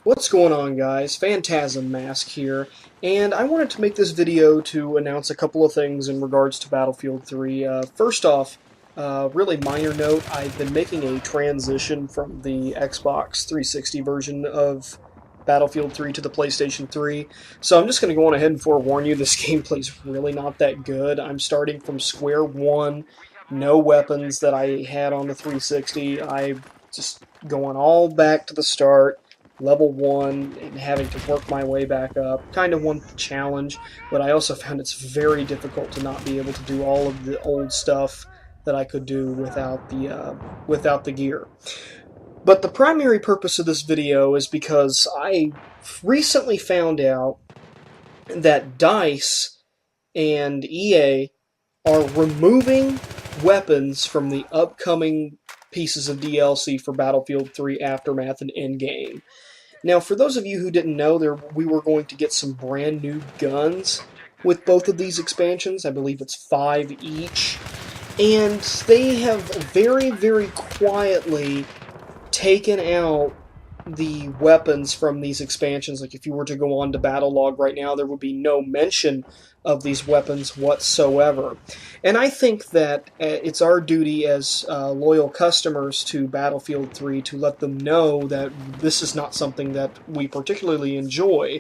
What's going on, guys? Phantasm Mask here, and I wanted to make this video to announce a couple of things in regards to Battlefield 3. First off, really minor note, I've been making a transition from the Xbox 360 version of Battlefield 3 to the PlayStation 3, so I'm just going to go on ahead and forewarn you, this gameplay's really not that good. I'm starting from square one, no weapons that I had on the 360. I'm just going all back to the start, level 1, and having to work my way back up. Kind of want the challenge, but I also found it's very difficult to not be able to do all of the old stuff that I could do without the gear. But the primary purpose of this video is because I recently found out that DICE and EA are removing weapons from the upcoming pieces of DLC for Battlefield 3 Aftermath and Endgame. Now, for those of you who didn't know, we were going to get some brand new guns with both of these expansions. I believe it's 5 each. And they have very, very quietly taken out the weapons from these expansions. Like, if you were to go on to Battle Log right now, there would be no mention of these weapons whatsoever. And I think that it's our duty as loyal customers to Battlefield 3 to let them know that this is not something that we particularly enjoy,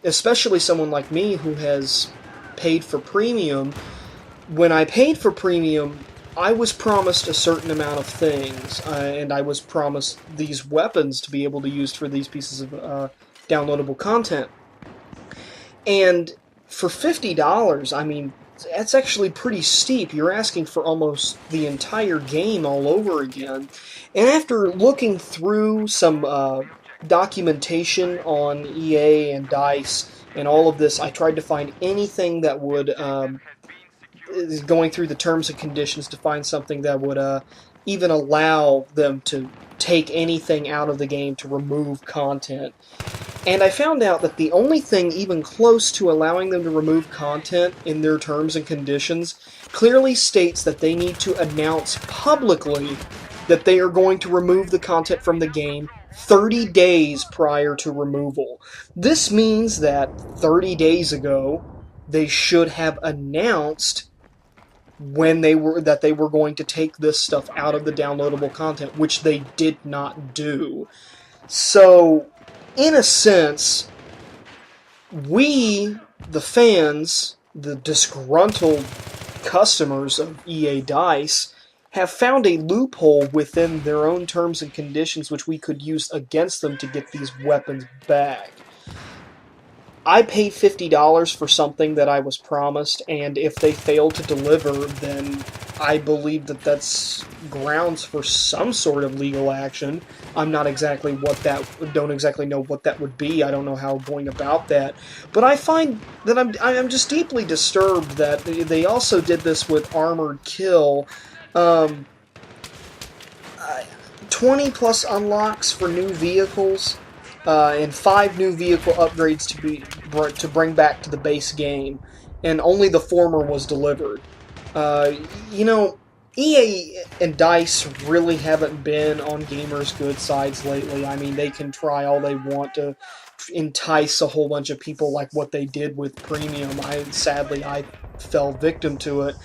especially someone like me who has paid for premium. When I paid for premium, I was promised a certain amount of things, and I was promised these weapons to be able to use for these pieces of downloadable content. And for $50, I mean, that's actually pretty steep. You're asking for almost the entire game all over again. And after looking through some documentation on EA and DICE and all of this, I tried to find anything that would going through the terms and conditions to find something that would even allow them to take anything out of the game to remove content. And I found out that the only thing even close to allowing them to remove content in their terms and conditions clearly states that they need to announce publicly that they are going to remove the content from the game 30 days prior to removal. This means that 30 days ago, they should have announced that they were going to take this stuff out of the downloadable content, which they did not do. So, in a sense, we, the fans, the disgruntled customers of EA DICE, have found a loophole within their own terms and conditions which we could use against them to get these weapons back. I paid $50 for something that I was promised, and if they fail to deliver, then I believe that that's grounds for some sort of legal action. I'm not exactly don't exactly know what that would be. I don't know how going about that. But I find that I'm just deeply disturbed that they also did this with Armored Kill. 20 plus unlocks for new vehicles. And 5 new vehicle upgrades to bring back to the base game, and only the former was delivered. You know, EA and DICE really haven't been on gamers' good sides lately. I mean, they can try all they want to entice a whole bunch of people like what they did with Premium. Sadly, I fell victim to it.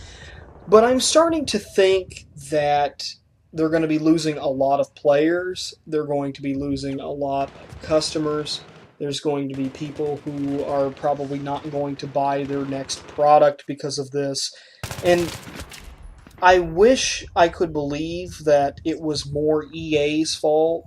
But I'm starting to think that they're going to be losing a lot of players. They're going to be losing a lot of customers. There's going to be people who are probably not going to buy their next product because of this. And I wish I could believe that it was more EA's fault,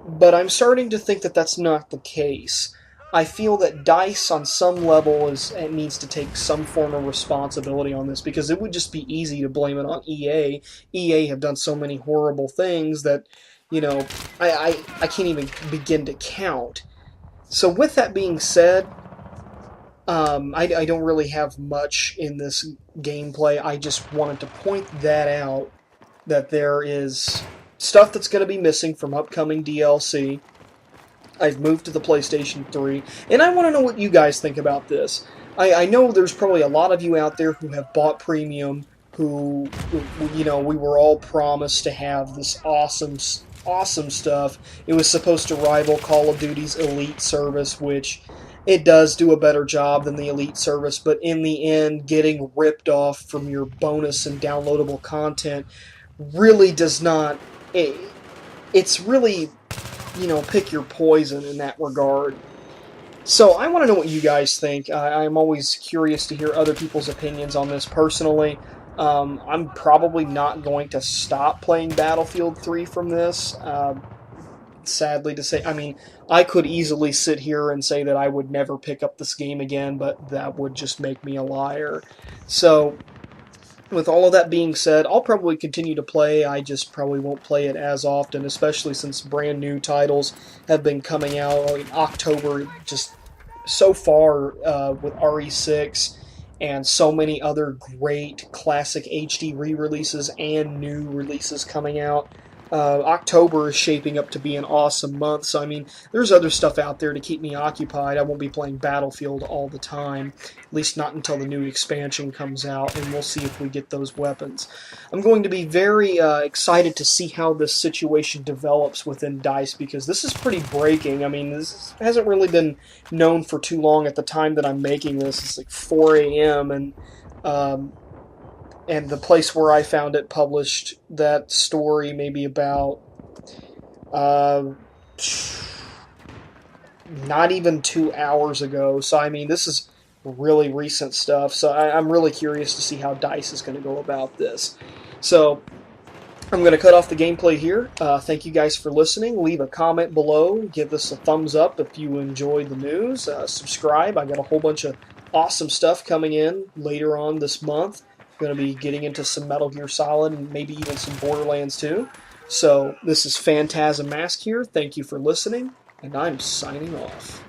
but I'm starting to think that that's not the case. I feel that DICE, on some level, needs to take some form of responsibility on this, because it would just be easy to blame it on EA. EA have done so many horrible things that, you know, I can't even begin to count. So with that being said, I don't really have much in this gameplay. I just wanted to point that out, that there is stuff that's going to be missing from upcoming DLC. I've moved to the PlayStation 3, and I want to know what you guys think about this. I know there's probably a lot of you out there who have bought Premium, who, you know, we were all promised to have this awesome awesome stuff. It was supposed to rival Call of Duty's Elite service, which it does do a better job than the Elite service, but in the end, getting ripped off from your bonus and downloadable content really does not. It's really, pick your poison in that regard. So I want to know what you guys think. I'm always curious to hear other people's opinions on this personally. I'm probably not going to stop playing Battlefield 3 from this. Sadly to say, I mean, I could easily sit here and say that I would never pick up this game again, but that would just make me a liar. So with all of that being said, I'll probably continue to play. I just probably won't play it as often, especially since brand new titles have been coming out in October just so far with RE6 and so many other great classic HD re-releases and new releases coming out. October is shaping up to be an awesome month, so I mean, there's other stuff out there to keep me occupied. I won't be playing Battlefield all the time, at least not until the new expansion comes out, and we'll see if we get those weapons. I'm going to be very excited to see how this situation develops within DICE, because this is pretty breaking. I mean, this hasn't really been known for too long at the time that I'm making this. It's like 4 a.m., and the place where I found it published that story maybe about not even 2 hours ago. So I mean, this is really recent stuff. So I'm really curious to see how DICE is going to go about this. So I'm going to cut off the gameplay here. Thank you guys for listening. Leave a comment below. Give us a thumbs up if you enjoyed the news. Subscribe. I got a whole bunch of awesome stuff coming in later on this month. Going to be getting into some Metal Gear Solid and maybe even some Borderlands 2. So this is Phantasm Mask here. Thank you for listening, and I'm signing off.